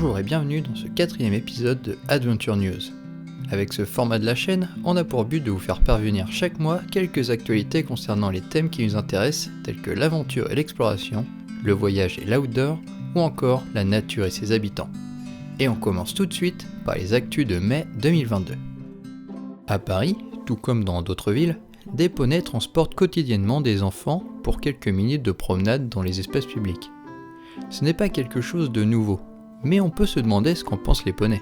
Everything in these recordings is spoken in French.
Bonjour et bienvenue dans ce 4e épisode de Adventure News. Avec ce format de la chaîne, on a pour but de vous faire parvenir chaque mois quelques actualités concernant les thèmes qui nous intéressent, tels que l'aventure et l'exploration, le voyage et l'outdoor, ou encore la nature et ses habitants. Et on commence tout de suite par les actus de mai 2022. À Paris, tout comme dans d'autres villes, des poneys transportent quotidiennement des enfants pour quelques minutes de promenade dans les espaces publics. Ce n'est pas quelque chose de nouveau, mais on peut se demander ce qu'en pensent les poneys.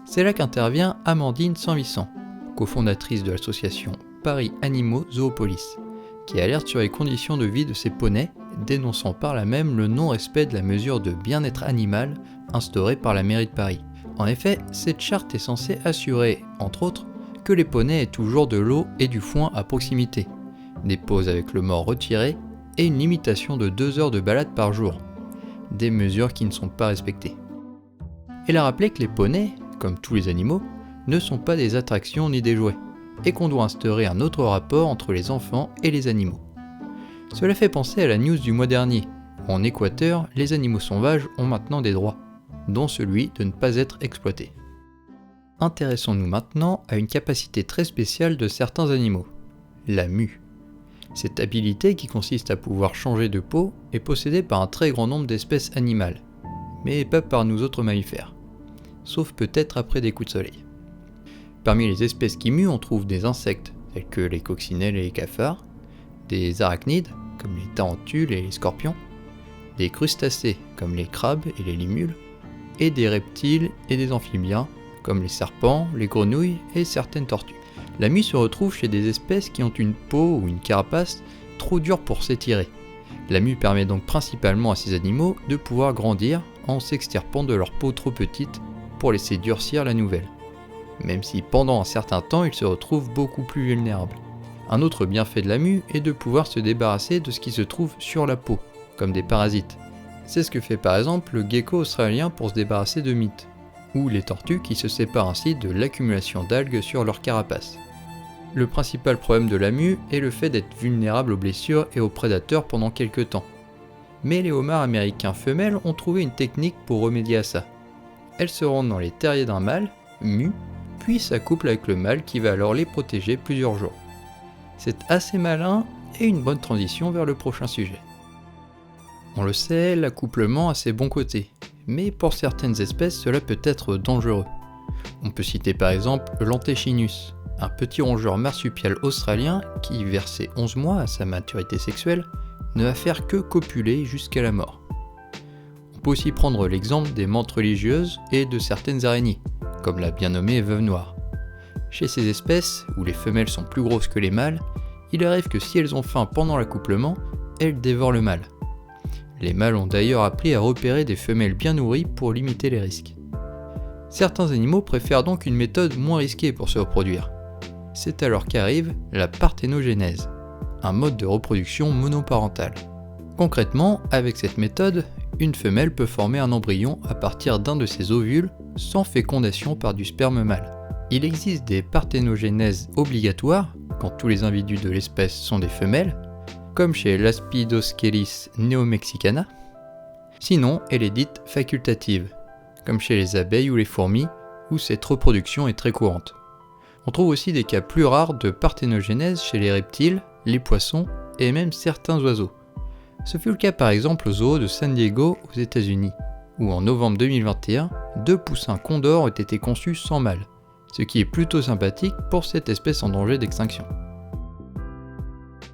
C'est là qu'intervient Amandine Sanvissant, cofondatrice de l'association Paris Animaux Zoopolis, qui alerte sur les conditions de vie de ces poneys, dénonçant par là même le non-respect de la mesure de bien-être animal instaurée par la mairie de Paris. En effet, cette charte est censée assurer, entre autres, que les poneys aient toujours de l'eau et du foin à proximité, des pauses avec le mort retiré et une limitation de 2 heures de balade par jour. Des mesures qui ne sont pas respectées. Elle a rappelé que les poneys, comme tous les animaux, ne sont pas des attractions ni des jouets, et qu'on doit instaurer un autre rapport entre les enfants et les animaux. Cela fait penser à la news du mois dernier, où en Équateur, les animaux sauvages ont maintenant des droits, dont celui de ne pas être exploités. Intéressons-nous maintenant à une capacité très spéciale de certains animaux, la mue. Cette habilité, qui consiste à pouvoir changer de peau, est possédée par un très grand nombre d'espèces animales, mais pas par nous autres mammifères, sauf peut-être après des coups de soleil. Parmi les espèces qui muent, on trouve des insectes, tels que les coccinelles et les cafards, des arachnides, comme les tarentules et les scorpions, des crustacés, comme les crabes et les limules, et des reptiles et des amphibiens, comme les serpents, les grenouilles et certaines tortues. La mue se retrouve chez des espèces qui ont une peau ou une carapace trop dure pour s'étirer. La mue permet donc principalement à ces animaux de pouvoir grandir en s'extirpant de leur peau trop petite pour laisser durcir la nouvelle, même si pendant un certain temps ils se retrouvent beaucoup plus vulnérables. Un autre bienfait de la mue est de pouvoir se débarrasser de ce qui se trouve sur la peau, comme des parasites. C'est ce que fait par exemple le gecko australien pour se débarrasser de mites, ou les tortues qui se séparent ainsi de l'accumulation d'algues sur leur carapace. Le principal problème de la mue est le fait d'être vulnérable aux blessures et aux prédateurs pendant quelques temps. Mais les homards américains femelles ont trouvé une technique pour remédier à ça. Elles se rendent dans les terriers d'un mâle, mue, puis s'accouplent avec le mâle qui va alors les protéger plusieurs jours. C'est assez malin et une bonne transition vers le prochain sujet. On le sait, l'accouplement a ses bons côtés, mais pour certaines espèces cela peut être dangereux. On peut citer par exemple l'Antechinus, un petit rongeur marsupial australien qui, vers ses 11 mois à sa maturité sexuelle, ne va faire que copuler jusqu'à la mort. On peut aussi prendre l'exemple des menthes religieuses et de certaines araignées, comme la bien nommée veuve noire. Chez ces espèces, où les femelles sont plus grosses que les mâles, il arrive que si elles ont faim pendant l'accouplement, elles dévorent le mâle. Les mâles ont d'ailleurs appris à repérer des femelles bien nourries pour limiter les risques. Certains animaux préfèrent donc une méthode moins risquée pour se reproduire. C'est alors qu'arrive la parthénogénèse, un mode de reproduction monoparental. Concrètement, avec cette méthode, une femelle peut former un embryon à partir d'un de ses ovules sans fécondation par du sperme mâle. Il existe des parthénogénèses obligatoires, quand tous les individus de l'espèce sont des femelles, comme chez l'Aspidoscelis neomexicana. Sinon, elle est dite facultative, comme chez les abeilles ou les fourmis, où cette reproduction est très courante. On trouve aussi des cas plus rares de parthénogénèse chez les reptiles, les poissons et même certains oiseaux. Ce fut le cas par exemple au zoo de San Diego aux États-Unis, où en novembre 2021, 2 poussins condors ont été conçus sans mâle, ce qui est plutôt sympathique pour cette espèce en danger d'extinction.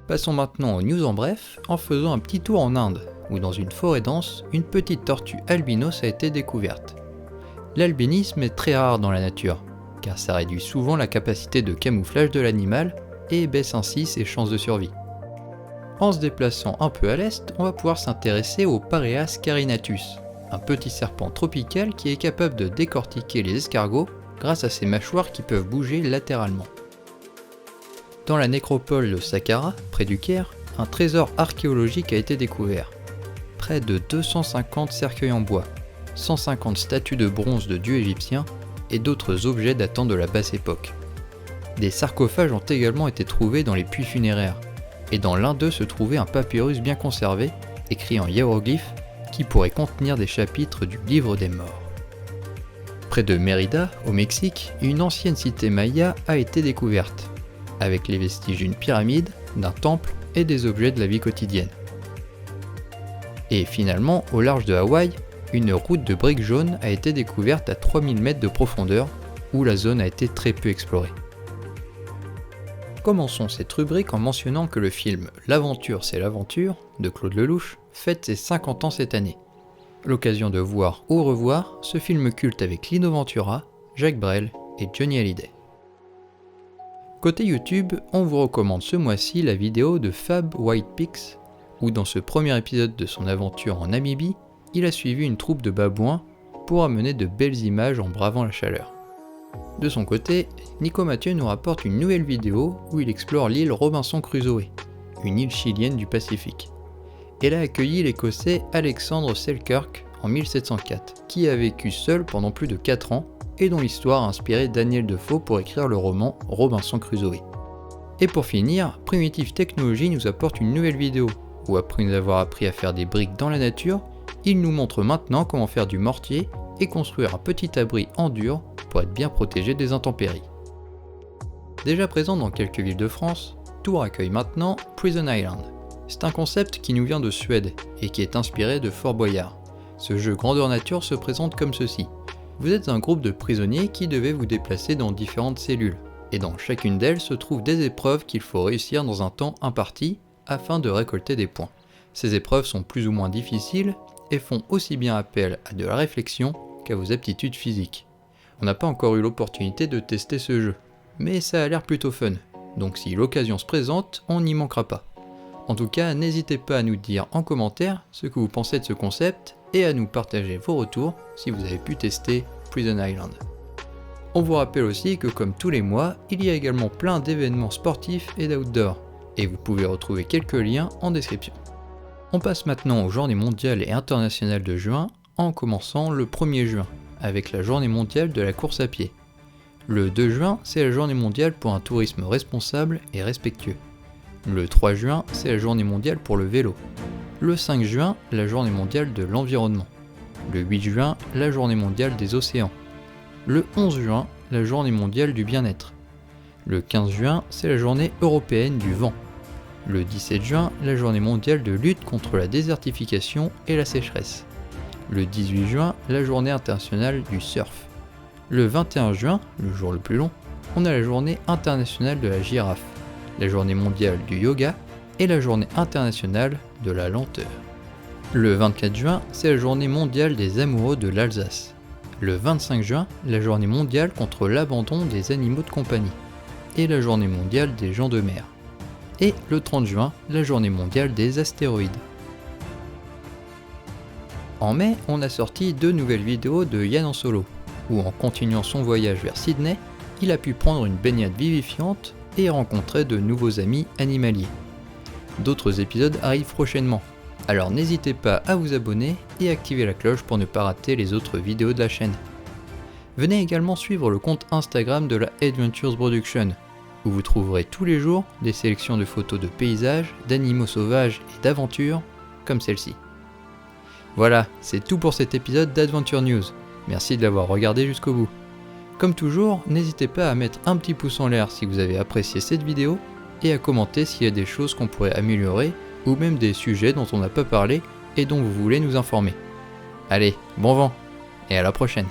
Passons maintenant aux news en bref, en faisant un petit tour en Inde, où dans une forêt dense, une petite tortue albinos a été découverte. L'albinisme est très rare dans la nature, car ça réduit souvent la capacité de camouflage de l'animal et baisse ainsi ses chances de survie. En se déplaçant un peu à l'est, on va pouvoir s'intéresser au Pareas carinatus, un petit serpent tropical qui est capable de décortiquer les escargots grâce à ses mâchoires qui peuvent bouger latéralement. Dans la nécropole de Saqqara, près du Caire, un trésor archéologique a été découvert. Près de 250 cercueils en bois, 150 statues de bronze de dieux égyptiens et d'autres objets datant de la basse époque. Des sarcophages ont également été trouvés dans les puits funéraires, et dans l'un d'eux se trouvait un papyrus bien conservé, écrit en hiéroglyphes, qui pourrait contenir des chapitres du livre des morts. Près de Mérida, au Mexique, une ancienne cité maya a été découverte, avec les vestiges d'une pyramide, d'un temple et des objets de la vie quotidienne. Et finalement, au large de Hawaï, une route de briques jaunes a été découverte à 3000 mètres de profondeur, où la zone a été très peu explorée. Commençons cette rubrique en mentionnant que le film L'aventure c'est l'aventure de Claude Lelouch fête ses 50 ans cette année. L'occasion de voir ou revoir ce film culte avec Lino Ventura, Jacques Brel et Johnny Hallyday. Côté YouTube, on vous recommande ce mois-ci la vidéo de Fab White Peaks, où dans ce premier épisode de son aventure en Namibie, il a suivi une troupe de babouins pour amener de belles images en bravant la chaleur. De son côté, Nico Mathieu nous rapporte une nouvelle vidéo où il explore l'île Robinson Crusoe, une île chilienne du Pacifique. Elle a accueilli l'Écossais Alexander Selkirk en 1704, qui a vécu seul pendant plus de 4 ans et dont l'histoire a inspiré Daniel Defoe pour écrire le roman Robinson Crusoe. Et pour finir, Primitive Technology nous apporte une nouvelle vidéo, où après nous avoir appris à faire des briques dans la nature, il nous montre maintenant comment faire du mortier et construire un petit abri en dur pour être bien protégé des intempéries. Déjà présent dans quelques villes de France, Tours accueille maintenant Prison Island. C'est un concept qui nous vient de Suède et qui est inspiré de Fort Boyard. Ce jeu grandeur nature se présente comme ceci. Vous êtes un groupe de prisonniers qui devez vous déplacer dans différentes cellules, et dans chacune d'elles se trouvent des épreuves qu'il faut réussir dans un temps imparti afin de récolter des points. Ces épreuves sont plus ou moins difficiles et font aussi bien appel à de la réflexion qu'à vos aptitudes physiques. On n'a pas encore eu l'opportunité de tester ce jeu, mais ça a l'air plutôt fun, donc si l'occasion se présente, on n'y manquera pas. En tout cas, n'hésitez pas à nous dire en commentaire ce que vous pensez de ce concept et à nous partager vos retours si vous avez pu tester Prison Island. On vous rappelle aussi que comme tous les mois, il y a également plein d'événements sportifs et d'outdoor, et vous pouvez retrouver quelques liens en description. On passe maintenant aux journées mondiales et internationales de juin, en commençant le 1er juin, avec la journée mondiale de la course à pied. Le 2 juin, c'est la journée mondiale pour un tourisme responsable et respectueux. Le 3 juin, c'est la journée mondiale pour le vélo. Le 5 juin, la journée mondiale de l'environnement. Le 8 juin, la journée mondiale des océans. Le 11 juin, la journée mondiale du bien-être. Le 15 juin, c'est la journée européenne du vent. Le 17 juin, la journée mondiale de lutte contre la désertification et la sécheresse. Le 18 juin, la journée internationale du surf. Le 21 juin, le jour le plus long, on a la journée internationale de la girafe, la journée mondiale du yoga et la journée internationale de la lenteur. Le 24 juin, c'est la journée mondiale des amoureux de l'Alsace. Le 25 juin, la journée mondiale contre l'abandon des animaux de compagnie et la journée mondiale des gens de mer. Et le 30 juin, la journée mondiale des astéroïdes. En mai, on a sorti 2 nouvelles vidéos de Yann en solo, où en continuant son voyage vers Sydney, il a pu prendre une baignade vivifiante et rencontrer de nouveaux amis animaliers. D'autres épisodes arrivent prochainement, alors n'hésitez pas à vous abonner et activer la cloche pour ne pas rater les autres vidéos de la chaîne. Venez également suivre le compte Instagram de la Adventures Production, où vous trouverez tous les jours des sélections de photos de paysages, d'animaux sauvages et d'aventures, comme celle-ci. Voilà, c'est tout pour cet épisode d'Adventure News. Merci de l'avoir regardé jusqu'au bout. Comme toujours, n'hésitez pas à mettre un petit pouce en l'air si vous avez apprécié cette vidéo et à commenter s'il y a des choses qu'on pourrait améliorer ou même des sujets dont on n'a pas parlé et dont vous voulez nous informer. Allez, bon vent et à la prochaine.